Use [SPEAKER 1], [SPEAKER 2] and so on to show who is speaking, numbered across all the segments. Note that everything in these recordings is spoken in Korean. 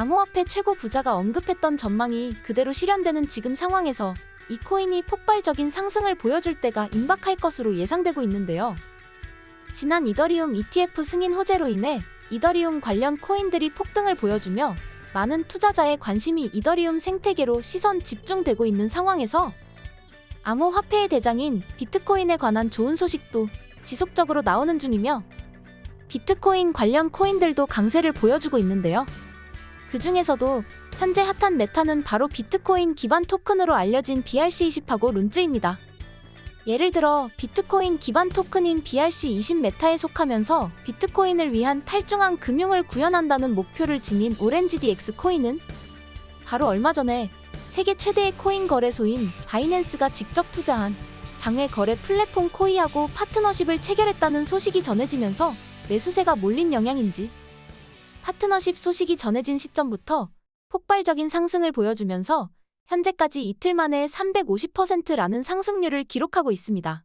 [SPEAKER 1] 암호화폐 최고 부자가 언급했던 전망이 그대로 실현되는 지금 상황에서 이 코인이 폭발적인 상승을 보여줄 때가 임박할 것으로 예상되고 있는데요. 지난 이더리움 ETF 승인 호재로 인해 이더리움 관련 코인들이 폭등을 보여주며 많은 투자자의 관심이 이더리움 생태계로 시선 집중되고 있는 상황에서 암호화폐의 대장인 비트코인에 관한 좋은 소식도 지속적으로 나오는 중이며 비트코인 관련 코인들도 강세를 보여주고 있는데요. 그 중에서도 현재 핫한 메타는 바로 비트코인 기반 토큰으로 알려진 BRC20하고 룬즈입니다. 예를 들어 비트코인 기반 토큰인 BRC20 메타에 속하면서 비트코인을 위한 탈중앙 금융을 구현한다는 목표를 지닌 오렌지DX 코인은 바로 얼마 전에 세계 최대의 코인 거래소인 바이낸스가 직접 투자한 장외 거래 플랫폼 코이하고 파트너십을 체결했다는 소식이 전해지면서 매수세가 몰린 영향인지 파트너십 소식이 전해진 시점부터 폭발적인 상승을 보여주면서 현재까지 이틀 만에 350%라는 상승률을 기록하고 있습니다.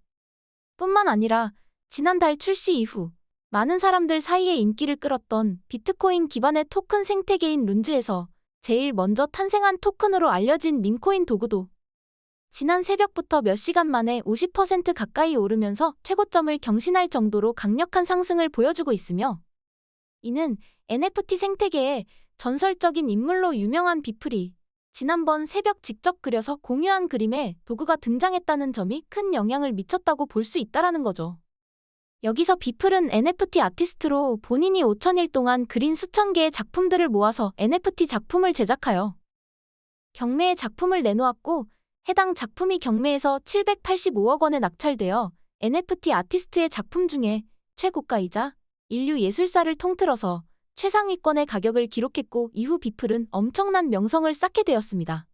[SPEAKER 1] 뿐만 아니라 지난달 출시 이후 많은 사람들 사이에 인기를 끌었던 비트코인 기반의 토큰 생태계인 룬즈에서 제일 먼저 탄생한 토큰으로 알려진 밈코인 도구도 지난 새벽부터 몇 시간 만에 50% 가까이 오르면서 최고점을 경신할 정도로 강력한 상승을 보여주고 있으며 이는 NFT 생태계의 전설적인 인물로 유명한 비플이 지난번 새벽 직접 그려서 공유한 그림에 도구가 등장했다는 점이 큰 영향을 미쳤다고 볼 수 있다라는 거죠. 여기서 비플은 NFT 아티스트로 본인이 5000일 동안 그린 수천 개의 작품들을 모아서 NFT 작품을 제작하여 경매에 작품을 내놓았고 해당 작품이 경매에서 785억 원에 낙찰되어 NFT 아티스트의 작품 중에 최고가이자 인류 예술사를 통틀어서 최상위권의 가격을 기록했고 이후 비플은 엄청난 명성을 쌓게 되었습니다.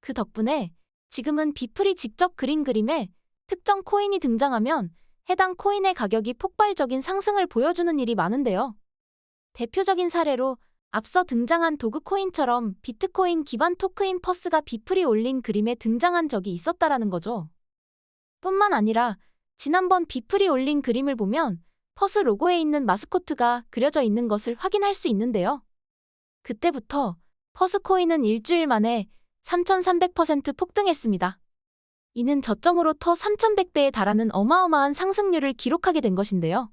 [SPEAKER 1] 그 덕분에 지금은 비플이 직접 그린 그림에 특정 코인이 등장하면 해당 코인의 가격이 폭발적인 상승을 보여주는 일이 많은데요. 대표적인 사례로 앞서 등장한 도그코인처럼 비트코인 기반 토크인 퍼스가 비플이 올린 그림에 등장한 적이 있었다라는 거죠. 뿐만 아니라 지난번 비플이 올린 그림을 보면 퍼스 로고에 있는 마스코트가 그려져 있는 것을 확인할 수 있는데요. 그때부터 퍼스 코인은 일주일 만에 3,300% 폭등했습니다. 이는 저점으로부터 3,100배에 달하는 어마어마한 상승률을 기록하게 된 것인데요.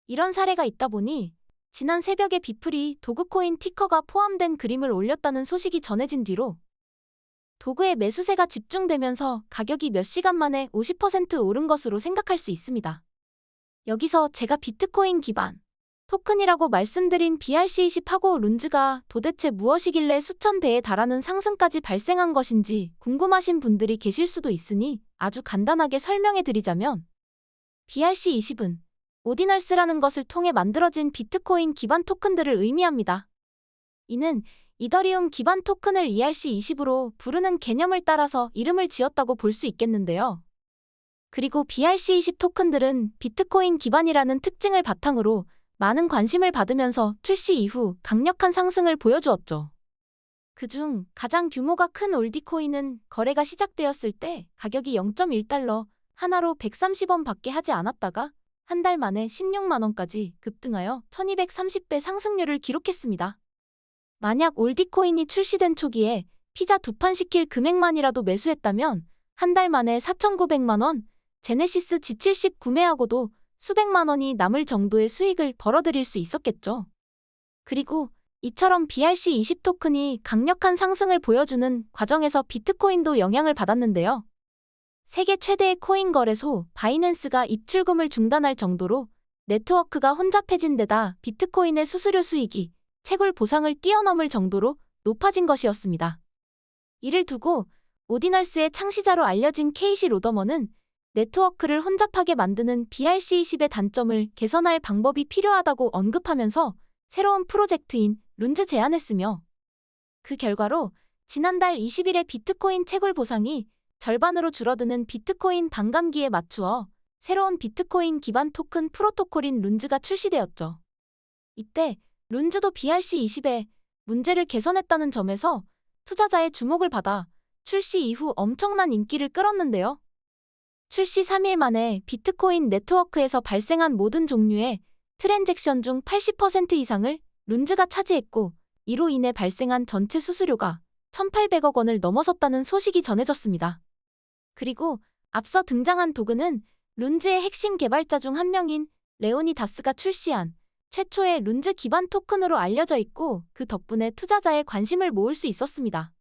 [SPEAKER 1] 이런 사례가 있다 보니 지난 새벽에 비플이 도그코인 티커가 포함된 그림을 올렸다는 소식이 전해진 뒤로 도그의 매수세가 집중되면서 가격이 몇 시간 만에 50% 오른 것으로 생각할 수 있습니다. 여기서 제가 비트코인 기반 토큰이라고 말씀드린 BRC20하고 룬즈가 도대체 무엇이길래 수천 배에 달하는 상승까지 발생한 것인지 궁금하신 분들이 계실 수도 있으니 아주 간단하게 설명해 드리자면 BRC20은 오디널스라는 것을 통해 만들어진 비트코인 기반 토큰들을 의미합니다. 이는 이더리움 기반 토큰을 ERC20으로 부르는 개념을 따라서 이름을 지었다고 볼 수 있겠는데요. 그리고 BRC20 토큰들은 비트코인 기반이라는 특징을 바탕으로 많은 관심을 받으면서 출시 이후 강력한 상승을 보여주었죠. 그중 가장 규모가 큰 올디코인은 거래가 시작되었을 때 가격이 0.1달러, 하나로 130원 밖에 하지 않았다가 한 달 만에 16만 원까지 급등하여 1230배 상승률을 기록했습니다. 만약 올디코인이 출시된 초기에 피자 2판 시킬 금액만이라도 매수했다면 한 달 만에 4,900만 원, 제네시스 G70 구매하고도 수백만 원이 남을 정도의 수익을 벌어들일 수 있었겠죠. 그리고 이처럼 BRC20 토큰이 강력한 상승을 보여주는 과정에서 비트코인도 영향을 받았는데요. 세계 최대의 코인 거래소 바이낸스가 입출금을 중단할 정도로 네트워크가 혼잡해진 데다 비트코인의 수수료 수익이 채굴 보상을 뛰어넘을 정도로 높아진 것이었습니다. 이를 두고 오디널스의 창시자로 알려진 케이시 로더먼은 네트워크를 혼잡하게 만드는 BRC20의 단점을 개선할 방법이 필요하다고 언급하면서 새로운 프로젝트인 룬즈 제안했으며 그 결과로 지난달 20일에 비트코인 채굴 보상이 절반으로 줄어드는 비트코인 반감기에 맞추어 새로운 비트코인 기반 토큰 프로토콜인 룬즈가 출시되었죠. 이때 룬즈도 BRC20의 문제를 개선했다는 점에서 투자자의 주목을 받아 출시 이후 엄청난 인기를 끌었는데요. 출시 3일 만에 비트코인 네트워크에서 발생한 모든 종류의 트랜잭션 중 80% 이상을 룬즈가 차지했고 이로 인해 발생한 전체 수수료가 1,800억 원을 넘어섰다는 소식이 전해졌습니다. 그리고 앞서 등장한 도그는 룬즈의 핵심 개발자 중 한 명인 레오니다스가 출시한 최초의 룬즈 기반 토큰으로 알려져 있고 그 덕분에 투자자의 관심을 모을 수 있었습니다.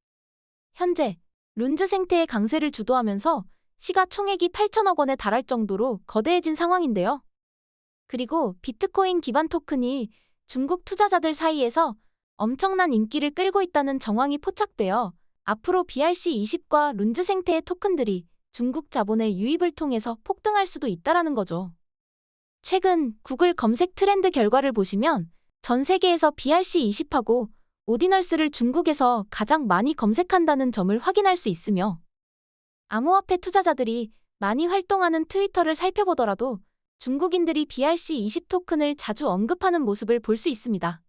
[SPEAKER 1] 현재 룬즈 생태의 강세를 주도하면서 시가총액이 8천억 원에 달할 정도로 거대해진 상황인데요. 그리고 비트코인 기반 토큰이 중국 투자자들 사이에서 엄청난 인기를 끌고 있다는 정황이 포착되어 앞으로 BRC20과 룬즈 생태의 토큰들이 중국 자본의 유입을 통해서 폭등할 수도 있다라는 거죠. 최근 구글 검색 트렌드 결과를 보시면 전 세계에서 BRC20하고 오디널스를 중국에서 가장 많이 검색한다는 점을 확인할 수 있으며 암호화폐 투자자들이 많이 활동하는 트위터를 살펴보더라도 중국인들이 BRC20 토큰을 자주 언급하는 모습을 볼 수 있습니다.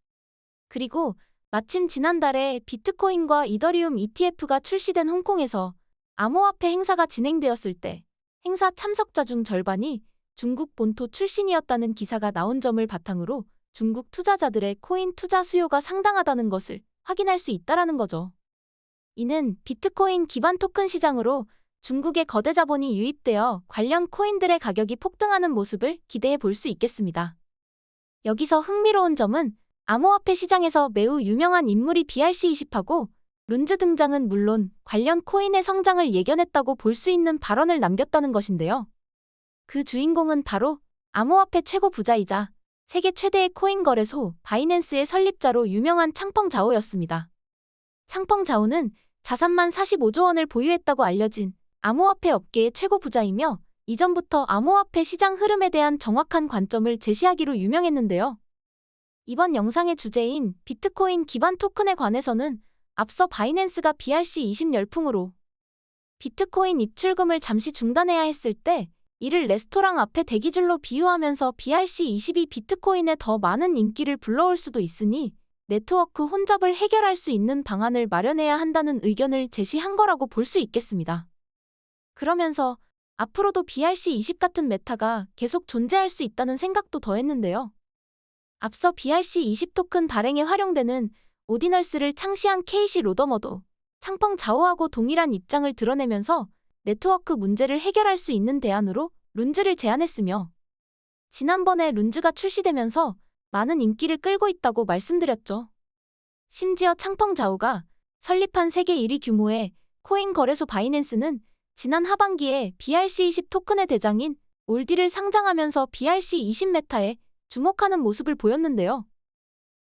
[SPEAKER 1] 그리고 마침 지난달에 비트코인과 이더리움 ETF가 출시된 홍콩에서 암호화폐 행사가 진행되었을 때 행사 참석자 중 절반이 중국 본토 출신이었다는 기사가 나온 점을 바탕으로 중국 투자자들의 코인 투자 수요가 상당하다는 것을 확인할 수 있다라는 거죠. 이는 비트코인 기반 토큰 시장으로 중국의 거대 자본이 유입되어 관련 코인들의 가격이 폭등하는 모습을 기대해 볼 수 있겠습니다. 여기서 흥미로운 점은 암호화폐 시장에서 매우 유명한 인물이 BRC20하고 룬즈 등장은 물론 관련 코인의 성장을 예견했다고 볼 수 있는 발언을 남겼다는 것인데요. 그 주인공은 바로 암호화폐 최고 부자이자 세계 최대의 코인 거래소 바이낸스의 설립자로 유명한 창펑 자오였습니다. 창펑 자오는 자산만 45조 원을 보유했다고 알려진 암호화폐 업계의 최고 부자이며 이전부터 암호화폐 시장 흐름에 대한 정확한 관점을 제시하기로 유명했는데요. 이번 영상의 주제인 비트코인 기반 토큰에 관해서는 앞서 바이낸스가 BRC20 열풍으로 비트코인 입출금을 잠시 중단해야 했을 때 이를 레스토랑 앞에 대기줄로 비유하면서 BRC20이 비트코인에 더 많은 인기를 불러올 수도 있으니 네트워크 혼잡을 해결할 수 있는 방안을 마련해야 한다는 의견을 제시한 거라고 볼 수 있겠습니다. 그러면서 앞으로도 BRC20 같은 메타가 계속 존재할 수 있다는 생각도 더했는데요. 앞서 BRC20 토큰 발행에 활용되는 오디널스를 창시한 케이시 로더머도 창펑 자오하고 동일한 입장을 드러내면서 네트워크 문제를 해결할 수 있는 대안으로 룬즈를 제안했으며 지난번에 룬즈가 출시되면서 많은 인기를 끌고 있다고 말씀드렸죠. 심지어 창펑 자오가 설립한 세계 1위 규모의 코인 거래소 바이낸스는 지난 하반기에 BRC20 토큰의 대장인 올디를 상장하면서 BRC20 메타에 주목하는 모습을 보였는데요.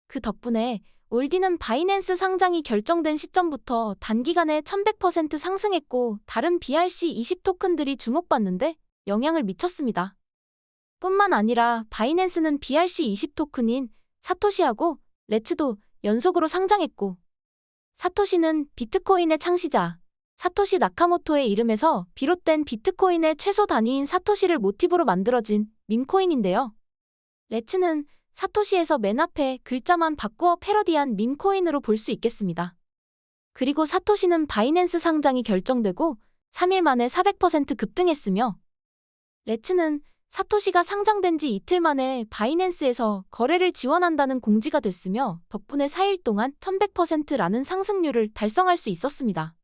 [SPEAKER 1] 그 덕분에 올디는 바이낸스 상장이 결정된 시점부터 단기간에 1100% 상승했고 다른 BRC20 토큰들이 주목받는데 영향을 미쳤습니다. 뿐만 아니라 바이낸스는 BRC20 토큰인 사토시하고 레츠도 연속으로 상장했고 사토시는 비트코인의 창시자 사토시 나카모토의 이름에서 비롯된 비트코인의 최소 단위인 사토시를 모티브로 만들어진 밈코인인데요. 레츠는 사토시에서 맨 앞에 글자만 바꾸어 패러디한 밈코인으로 볼 수 있겠습니다. 그리고 사토시는 바이낸스 상장이 결정되고 3일 만에 400% 급등했으며 레츠는 사토시가 상장된 지 이틀 만에 바이낸스에서 거래를 지원한다는 공지가 됐으며 덕분에 4일 동안 1100%라는 상승률을 달성할 수 있었습니다.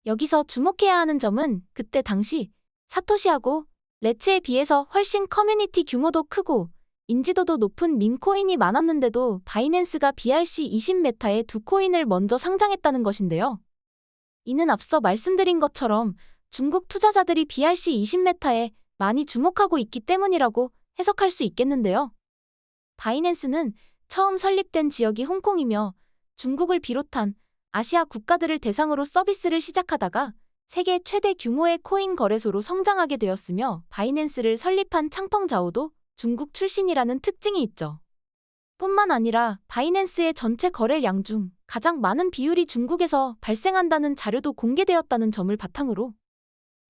[SPEAKER 1] 여기서 주목해야 하는 점은 그때 당시 사토시하고 레츠에 비해서 훨씬 커뮤니티 규모도 크고 인지도도 높은 밈코인이 많았는데도 바이낸스가 BRC20 메타에 두 코인을 먼저 상장했다는 것인데요. 이는 앞서 말씀드린 것처럼 중국 투자자들이 BRC20 메타에 많이 주목하고 있기 때문이라고 해석할 수 있겠는데요. 바이낸스는 처음 설립된 지역이 홍콩이며 중국을 비롯한 아시아 국가들을 대상으로 서비스를 시작하다가 세계 최대 규모의 코인 거래소로 성장하게 되었으며 바이낸스를 설립한 창펑 자오도 중국 출신이라는 특징이 있죠. 뿐만 아니라 바이낸스의 전체 거래량 중 가장 많은 비율이 중국에서 발생한다는 자료도 공개되었다는 점을 바탕으로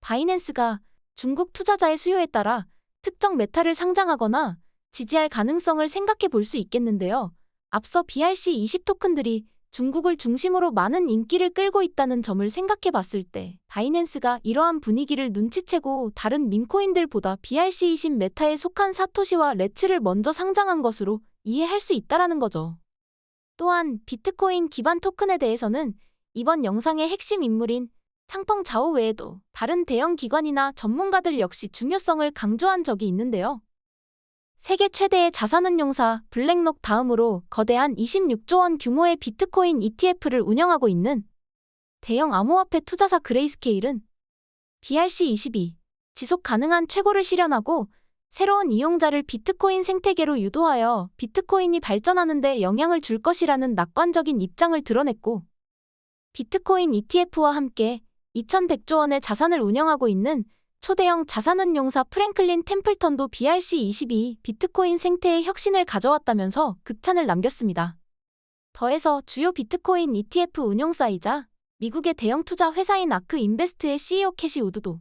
[SPEAKER 1] 바이낸스가 중국 투자자의 수요에 따라 특정 메타를 상장하거나 지지할 가능성을 생각해 볼 수 있겠는데요. 앞서 BRC20 토큰들이 중국을 중심으로 많은 인기를 끌고 있다는 점을 생각해 봤을 때 바이낸스가 이러한 분위기를 눈치채고 다른 밈코인들보다 BRC20 메타에 속한 사토시와 레츠를 먼저 상장한 것으로 이해할 수 있다라는 거죠. 또한 비트코인 기반 토큰에 대해서는 이번 영상의 핵심 인물인 창펑 자오 외에도 다른 대형 기관이나 전문가들 역시 중요성을 강조한 적이 있는데요. 세계 최대의 자산운용사 블랙록 다음으로 거대한 26조 원 규모의 비트코인 ETF를 운영하고 있는 대형 암호화폐 투자사 그레이스케일은 BRC-22 지속 가능한 최고를 실현하고 새로운 이용자를 비트코인 생태계로 유도하여 비트코인이 발전하는 데 영향을 줄 것이라는 낙관적인 입장을 드러냈고, 비트코인 ETF와 함께 2100조 원의 자산을 운영하고 있는 초대형 자산운용사 프랭클린 템플턴도 BRC-22 비트코인 생태의 혁신을 가져왔다면서 극찬을 남겼습니다. 더해서 주요 비트코인 ETF 운용사이자 미국의 대형 투자 회사인 아크 인베스트의 CEO 캐시 우드도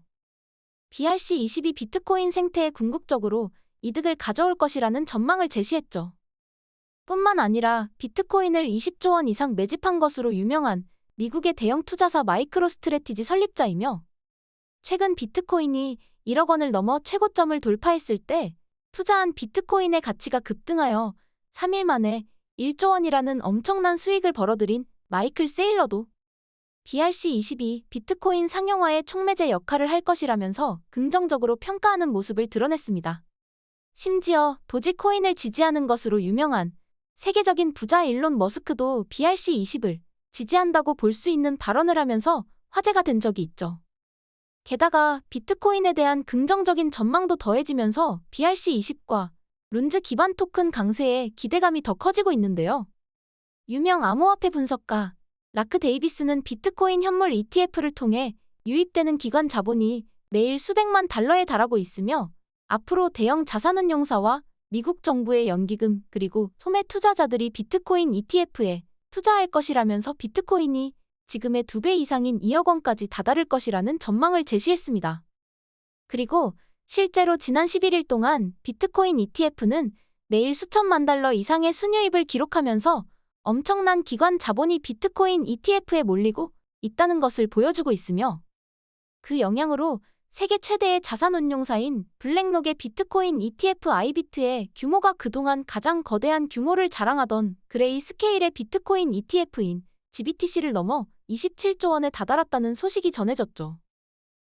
[SPEAKER 1] BRC-22 비트코인 생태에 궁극적으로 이득을 가져올 것이라는 전망을 제시했죠. 뿐만 아니라 비트코인을 20조 원 이상 매집한 것으로 유명한 미국의 대형 투자사 마이크로스트래티지 설립자이며, 최근 비트코인이 1억 원을 넘어 최고점을 돌파했을 때 투자한 비트코인의 가치가 급등하여 3일 만에 1조 원이라는 엄청난 수익을 벌어들인 마이클 세일러도 BRC-22 비트코인 상용화의 촉매제 역할을 할 것이라면서 긍정적으로 평가하는 모습을 드러냈습니다. 심지어 도지코인을 지지하는 것으로 유명한 세계적인 부자 일론 머스크도 BRC-20을 지지한다고 볼 수 있는 발언을 하면서 화제가 된 적이 있죠. 게다가 비트코인에 대한 긍정적인 전망도 더해지면서 BRC-20과 룬즈 기반 토큰 강세에 기대감이 더 커지고 있는데요. 유명 암호화폐 분석가 라크 데이비스는 비트코인 현물 ETF를 통해 유입되는 기관 자본이 매일 수백만 달러에 달하고 있으며, 앞으로 대형 자산운용사와 미국 정부의 연기금 그리고 소매 투자자들이 비트코인 ETF에 투자할 것이라면서 비트코인이 지금의 2배 이상인 2억 원까지 다다를 것이라는 전망을 제시했습니다. 그리고 실제로 지난 11일 동안 비트코인 ETF는 매일 수천만 달러 이상의 순유입을 기록하면서 엄청난 기관 자본이 비트코인 ETF에 몰리고 있다는 것을 보여주고 있으며, 그 영향으로 세계 최대의 자산운용사인 블랙록의 비트코인 ETF 아이비트의 규모가 그동안 가장 거대한 규모를 자랑하던 그레이 스케일의 비트코인 ETF인 GBTC를 넘어 27조 원에 다다랐다는 소식이 전해졌죠.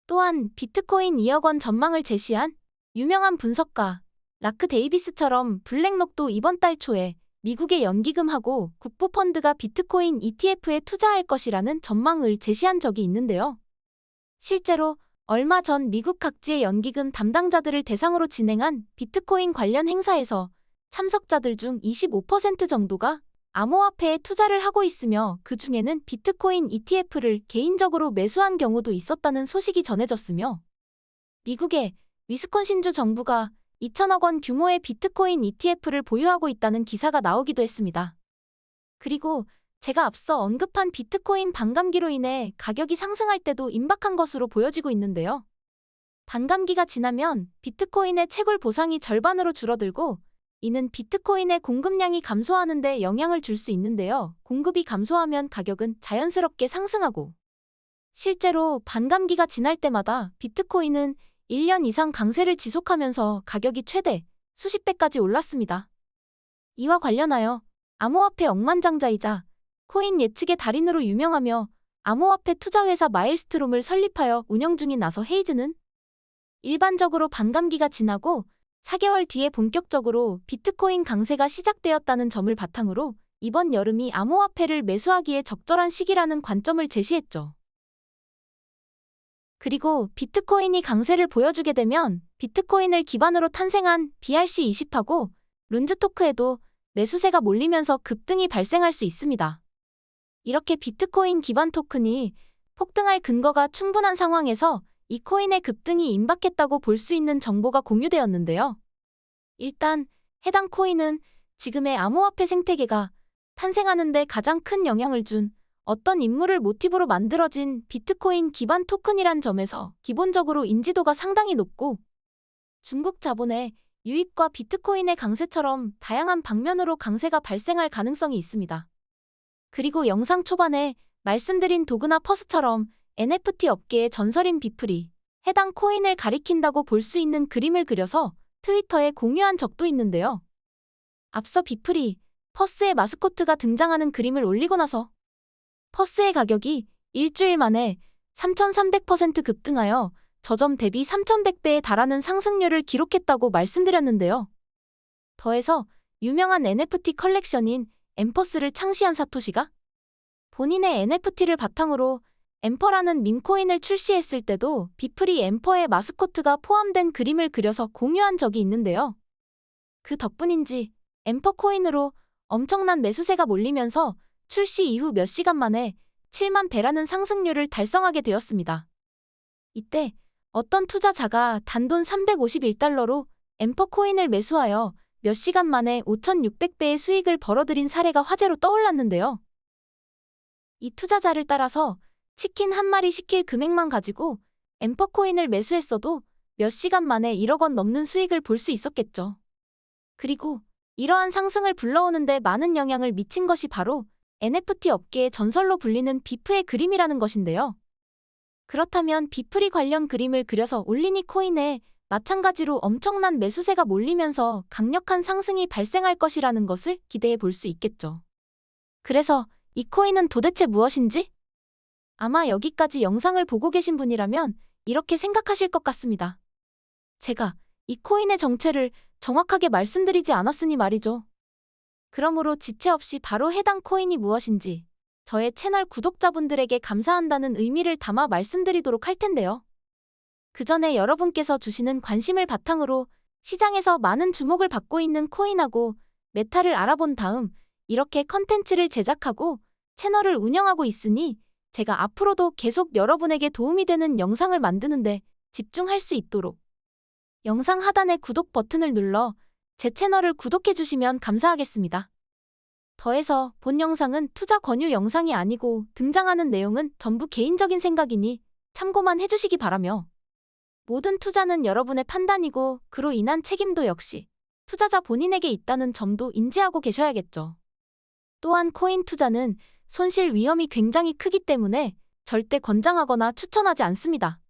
[SPEAKER 1] 또한 비트코인 2억 원 전망을 제시한 유명한 분석가 라크 데이비스처럼 블랙록도 이번 달 초에 미국의 연기금하고 국부펀드가 비트코인 ETF에 투자할 것이라는 전망을 제시한 적이 있는데요. 실제로 얼마 전 미국 각지의 연기금 담당자들을 대상으로 진행한 비트코인 관련 행사에서 참석자들 중 25% 정도가 암호화폐에 투자를 하고 있으며, 그 중에는 비트코인 ETF를 개인적으로 매수한 경우도 있었다는 소식이 전해졌으며, 미국의 위스콘신주 정부가 2천억 원 규모의 비트코인 ETF를 보유하고 있다는 기사가 나오기도 했습니다. 그리고 제가 앞서 언급한 비트코인 반감기로 인해 가격이 상승할 때도 임박한 것으로 보여지고 있는데요. 반감기가 지나면 비트코인의 채굴 보상이 절반으로 줄어들고, 이는 비트코인의 공급량이 감소하는 데 영향을 줄 수 있는데요. 공급이 감소하면 가격은 자연스럽게 상승하고, 실제로 반감기가 지날 때마다 비트코인은 1년 이상 강세를 지속하면서 가격이 최대 수십 배까지 올랐습니다. 이와 관련하여 암호화폐 억만장자이자 코인 예측의 달인으로 유명하며 암호화폐 투자회사 마일스트롬을 설립하여 운영 중인 아서 헤이즈는 일반적으로 반감기가 지나고 4개월 뒤에 본격적으로 비트코인 강세가 시작되었다는 점을 바탕으로 이번 여름이 암호화폐를 매수하기에 적절한 시기라는 관점을 제시했죠. 그리고 비트코인이 강세를 보여주게 되면 비트코인을 기반으로 탄생한 BRC-20하고 룬즈토크에도 매수세가 몰리면서 급등이 발생할 수 있습니다. 이렇게 비트코인 기반 토큰이 폭등할 근거가 충분한 상황에서 이 코인의 급등이 임박했다고 볼 수 있는 정보가 공유되었는데요. 일단 해당 코인은 지금의 암호화폐 생태계가 탄생하는 데 가장 큰 영향을 준 어떤 인물을 모티브로 만들어진 비트코인 기반 토큰이란 점에서 기본적으로 인지도가 상당히 높고, 중국 자본의 유입과 비트코인의 강세처럼 다양한 방면으로 강세가 발생할 가능성이 있습니다. 그리고 영상 초반에 말씀드린 도그나 퍼스처럼 NFT 업계의 전설인 비플이 해당 코인을 가리킨다고 볼 수 있는 그림을 그려서 트위터에 공유한 적도 있는데요. 앞서 비플이 퍼스의 마스코트가 등장하는 그림을 올리고 나서 퍼스의 가격이 일주일 만에 3,300% 급등하여 저점 대비 3,100배에 달하는 상승률을 기록했다고 말씀드렸는데요. 더해서 유명한 NFT 컬렉션인 엠퍼스를 창시한 사토시가 본인의 NFT를 바탕으로 엠퍼라는 밈코인을 출시했을 때도 비프리 엠퍼의 마스코트가 포함된 그림을 그려서 공유한 적이 있는데요. 그 덕분인지 엠퍼 코인으로 엄청난 매수세가 몰리면서 출시 이후 몇 시간 만에 7만 배라는 상승률을 달성하게 되었습니다. 이때 어떤 투자자가 단돈 351달러로 엠퍼 코인을 매수하여 몇 시간 만에 5,600배의 수익을 벌어들인 사례가 화제로 떠올랐는데요. 이 투자자를 따라서 치킨 한 마리 시킬 금액만 가지고 엠퍼 코인을 매수했어도 몇 시간 만에 1억 원 넘는 수익을 볼 수 있었겠죠. 그리고 이러한 상승을 불러오는데 많은 영향을 미친 것이 바로 NFT 업계의 전설로 불리는 비프의 그림이라는 것인데요. 그렇다면 비프리 관련 그림을 그려서 올린 이 코인에 마찬가지로 엄청난 매수세가 몰리면서 강력한 상승이 발생할 것이라는 것을 기대해 볼 수 있겠죠. 그래서 이 코인은 도대체 무엇인지? 아마 여기까지 영상을 보고 계신 분이라면 이렇게 생각하실 것 같습니다. 제가 이 코인의 정체를 정확하게 말씀드리지 않았으니 말이죠. 그러므로 지체 없이 바로 해당 코인이 무엇인지 저의 채널 구독자분들에게 감사한다는 의미를 담아 말씀드리도록 할 텐데요. 그 전에 여러분께서 주시는 관심을 바탕으로 시장에서 많은 주목을 받고 있는 코인하고 메타를 알아본 다음 이렇게 컨텐츠를 제작하고 채널을 운영하고 있으니 제가 앞으로도 계속 여러분에게 도움이 되는 영상을 만드는데 집중할 수 있도록 영상 하단의 구독 버튼을 눌러 제 채널을 구독해 주시면 감사하겠습니다. 더해서 본 영상은 투자 권유 영상이 아니고 등장하는 내용은 전부 개인적인 생각이니 참고만 해주시기 바라며 모든 투자는 여러분의 판단이고 그로 인한 책임도 역시 투자자 본인에게 있다는 점도 인지하고 계셔야겠죠. 또한 코인 투자는 손실 위험이 굉장히 크기 때문에 절대 권장하거나 추천하지 않습니다.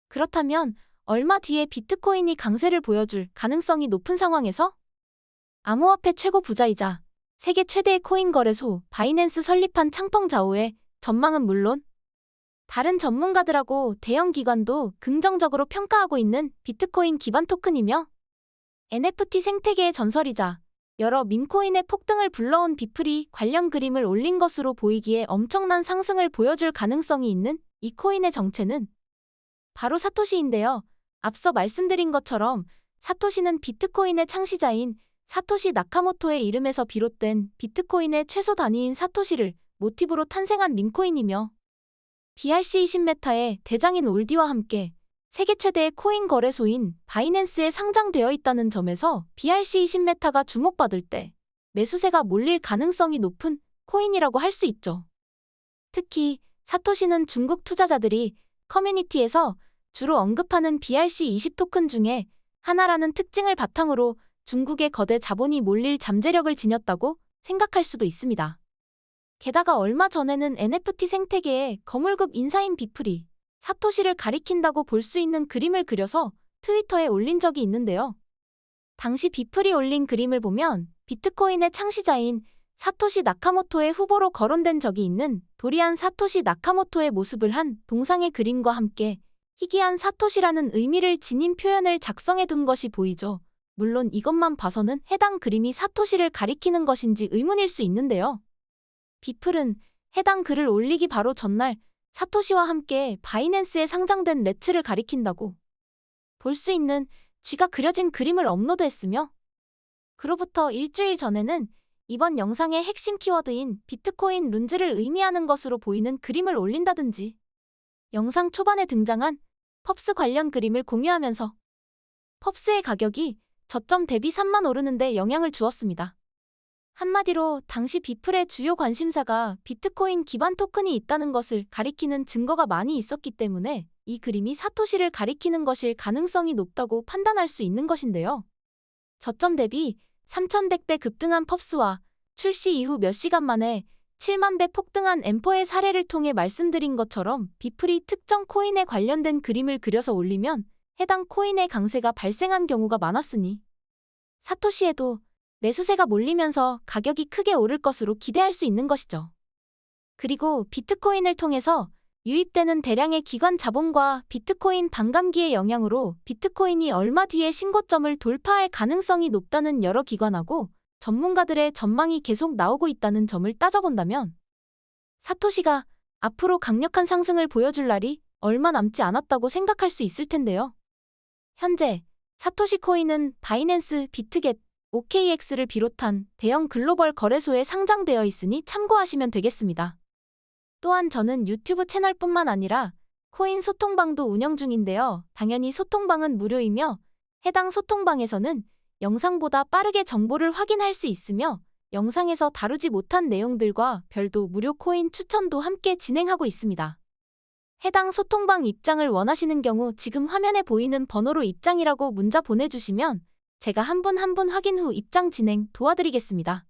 [SPEAKER 1] 그렇다면 얼마 뒤에 비트코인이 강세를 보여줄 가능성이 높은 상황에서 암호화폐 최고 부자이자 세계 최대의 코인 거래소 바이낸스 설립한 창펑자오의 전망은 물론 다른 전문가들하고 대형 기관도 긍정적으로 평가하고 있는 비트코인 기반 토큰이며 NFT 생태계의 전설이자 여러 밈코인의 폭등을 불러온 비프리 관련 그림을 올린 것으로 보이기에 엄청난 상승을 보여줄 가능성이 있는 이 코인의 정체는 바로 사토시인데요. 앞서 말씀드린 것처럼 사토시는 비트코인의 창시자인 사토시 나카모토의 이름에서 비롯된 비트코인의 최소 단위인 사토시를 모티브로 탄생한 밈코인이며 BRC20 메타의 대장인 올디와 함께 세계 최대의 코인 거래소인 바이낸스에 상장되어 있다는 점에서 BRC20 메타가 주목받을 때 매수세가 몰릴 가능성이 높은 코인이라고 할 수 있죠. 특히 사토시는 중국 투자자들이 커뮤니티에서 주로 언급하는 BRC20 토큰 중에 하나라는 특징을 바탕으로 중국의 거대 자본이 몰릴 잠재력을 지녔다고 생각할 수도 있습니다. 게다가 얼마 전에는 NFT 생태계의 거물급 인사인 비프리, 사토시를 가리킨다고 볼 수 있는 그림을 그려서 트위터에 올린 적이 있는데요. 당시 비프리 올린 그림을 보면 비트코인의 창시자인 사토시 나카모토의 후보로 거론된 적이 있는 도리안 사토시 나카모토의 모습을 한 동상의 그림과 함께 희귀한 사토시라는 의미를 지닌 표현을 작성해 둔 것이 보이죠. 물론 이것만 봐서는 해당 그림이 사토시를 가리키는 것인지 의문일 수 있는데요. 비플은 해당 글을 올리기 바로 전날 사토시와 함께 바이낸스에 상장된 레츠를 가리킨다고 볼 수 있는 쥐가 그려진 그림을 업로드했으며 그로부터 일주일 전에는 이번 영상의 핵심 키워드인 비트코인 룬즈를 의미하는 것으로 보이는 그림을 올린다든지 영상 초반에 등장한 펍스 관련 그림을 공유하면서 펍스의 가격이 저점 대비 3만 오르는데 영향을 주었습니다. 한마디로 당시 비플의 주요 관심사가 비트코인 기반 토큰이 있다는 것을 가리키는 증거가 많이 있었기 때문에 이 그림이 사토시를 가리키는 것일 가능성이 높다고 판단할 수 있는 것인데요. 저점 대비 3,100배 급등한 펍스와 출시 이후 몇 시간 만에 7만 배 폭등한 엠퍼의 사례를 통해 말씀드린 것처럼 비플이 특정 코인에 관련된 그림을 그려서 올리면 해당 코인의 강세가 발생한 경우가 많았으니 사토시에도 매수세가 몰리면서 가격이 크게 오를 것으로 기대할 수 있는 것이죠. 그리고 비트코인을 통해서 유입되는 대량의 기관 자본과 비트코인 반감기의 영향으로 비트코인이 얼마 뒤에 신고점을 돌파할 가능성이 높다는 여러 기관하고 전문가들의 전망이 계속 나오고 있다는 점을 따져본다면 사토시가 앞으로 강력한 상승을 보여줄 날이 얼마 남지 않았다고 생각할 수 있을 텐데요. 현재 사토시 코인은 바이낸스, 비트겟, OKX를 비롯한 대형 글로벌 거래소에 상장되어 있으니 참고하시면 되겠습니다. 또한 저는 유튜브 채널뿐만 아니라 코인 소통방도 운영 중인데요. 당연히 소통방은 무료이며 해당 소통방에서는 영상보다 빠르게 정보를 확인할 수 있으며 영상에서 다루지 못한 내용들과 별도 무료 코인 추천도 함께 진행하고 있습니다. 해당 소통방 입장을 원하시는 경우 지금 화면에 보이는 번호로 입장이라고 문자 보내주시면 제가 한 분 한 분 확인 후 입장 진행 도와드리겠습니다.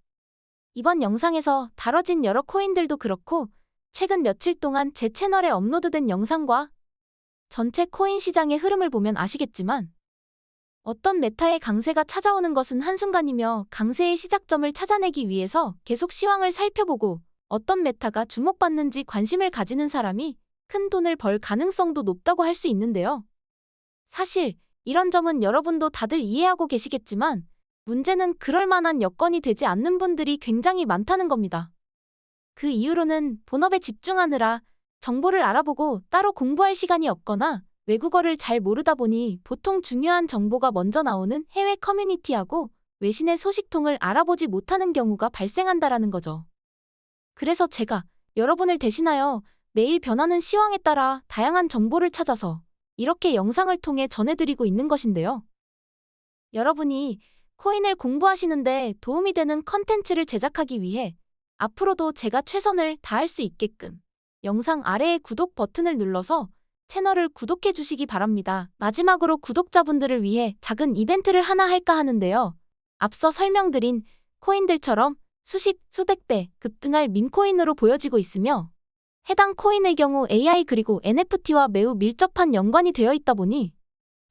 [SPEAKER 1] 이번 영상에서 다뤄진 여러 코인들도 그렇고 최근 며칠 동안 제 채널에 업로드된 영상과 전체 코인 시장의 흐름을 보면 아시겠지만 어떤 메타의 강세가 찾아오는 것은 한순간이며 강세의 시작점을 찾아내기 위해서 계속 시황을 살펴보고 어떤 메타가 주목받는지 관심을 가지는 사람이 큰 돈을 벌 가능성도 높다고 할 수 있는데요. 사실 이런 점은 여러분도 다들 이해하고 계시겠지만 문제는 그럴 만한 여건이 되지 않는 분들이 굉장히 많다는 겁니다. 그 이유로는 본업에 집중하느라 정보를 알아보고 따로 공부할 시간이 없거나 외국어를 잘 모르다 보니 보통 중요한 정보가 먼저 나오는 해외 커뮤니티하고 외신의 소식통을 알아보지 못하는 경우가 발생한다라는 거죠. 그래서 제가 여러분을 대신하여 매일 변하는 시황에 따라 다양한 정보를 찾아서 이렇게 영상을 통해 전해드리고 있는 것인데요. 여러분이 코인을 공부하시는데 도움이 되는 컨텐츠를 제작하기 위해 앞으로도 제가 최선을 다할 수 있게끔 영상 아래의 구독 버튼을 눌러서 채널을 구독해 주시기 바랍니다. 마지막으로 구독자분들을 위해 작은 이벤트를 하나 할까 하는데요. 앞서 설명드린 코인들처럼 수십, 수백 배 급등할 밈코인으로 보여지고 있으며 해당 코인의 경우 AI 그리고 NFT와 매우 밀접한 연관이 되어 있다 보니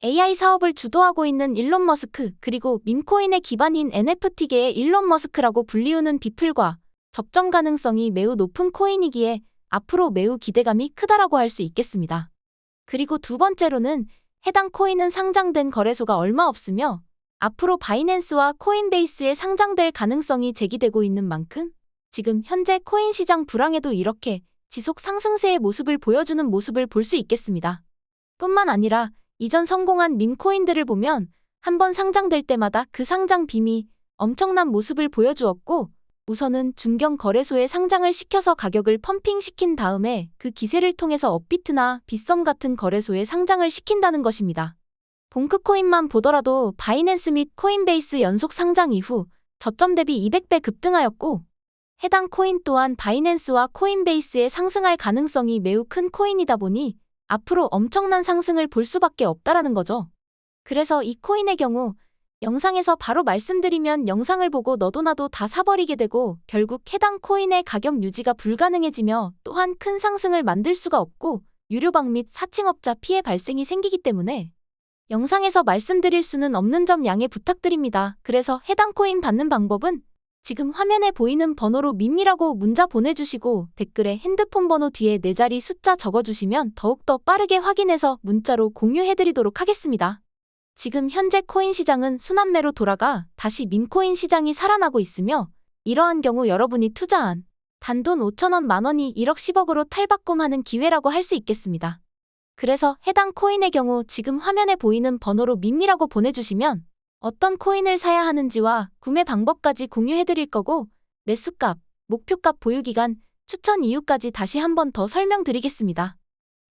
[SPEAKER 1] AI 사업을 주도하고 있는 일론 머스크 그리고 밈코인의 기반인 NFT계의 일론 머스크라고 불리우는 비플과 접점 가능성이 매우 높은 코인이기에 앞으로 매우 기대감이 크다라고 할 수 있겠습니다. 그리고 두 번째로는 해당 코인은 상장된 거래소가 얼마 없으며 앞으로 바이낸스와 코인베이스에 상장될 가능성이 제기되고 있는 만큼 지금 현재 코인 시장 불황에도 이렇게 지속 상승세의 모습을 보여주는 모습을 볼 수 있겠습니다. 뿐만 아니라 이전 성공한 밈코인들을 보면 한번 상장될 때마다 그 상장 빔이 엄청난 모습을 보여주었고 우선은 중견 거래소에 상장을 시켜서 가격을 펌핑시킨 다음에 그 기세를 통해서 업비트나 빗썸 같은 거래소에 상장을 시킨다는 것입니다. 봉크코인만 보더라도 바이낸스 및 코인베이스 연속 상장 이후 저점 대비 200배 급등하였고 해당 코인 또한 바이낸스와 코인베이스에 상승할 가능성이 매우 큰 코인이다 보니 앞으로 엄청난 상승을 볼 수밖에 없다라는 거죠. 그래서 이 코인의 경우 영상에서 바로 말씀드리면 영상을 보고 너도 나도 다 사버리게 되고 결국 해당 코인의 가격 유지가 불가능해지며 또한 큰 상승을 만들 수가 없고 유료방 및 사칭업자 피해 발생이 생기기 때문에 영상에서 말씀드릴 수는 없는 점 양해 부탁드립니다. 그래서 해당 코인 받는 방법은 지금 화면에 보이는 번호로 밈이라고 문자 보내주시고 댓글에 핸드폰 번호 뒤에 4자리 숫자 적어주시면 더욱더 빠르게 확인해서 문자로 공유해드리도록 하겠습니다. 지금 현재 코인 시장은 순환매로 돌아가 다시 밈코인 시장이 살아나고 있으며 이러한 경우 여러분이 투자한 단돈 5천원 만원이 1억 10억으로 탈바꿈하는 기회라고 할 수 있겠습니다. 그래서 해당 코인의 경우 지금 화면에 보이는 번호로 밈이라고 보내주시면 어떤 코인을 사야 하는지와 구매 방법까지 공유해드릴 거고 매수값, 목표값 보유기간, 추천 이유까지 다시 한 번 더 설명드리겠습니다.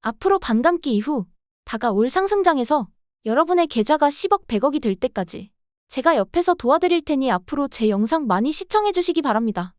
[SPEAKER 1] 앞으로 반감기 이후 다가올 상승장에서 여러분의 계좌가 10억, 100억이 될 때까지 제가 옆에서 도와드릴 테니 앞으로 제 영상 많이 시청해주시기 바랍니다.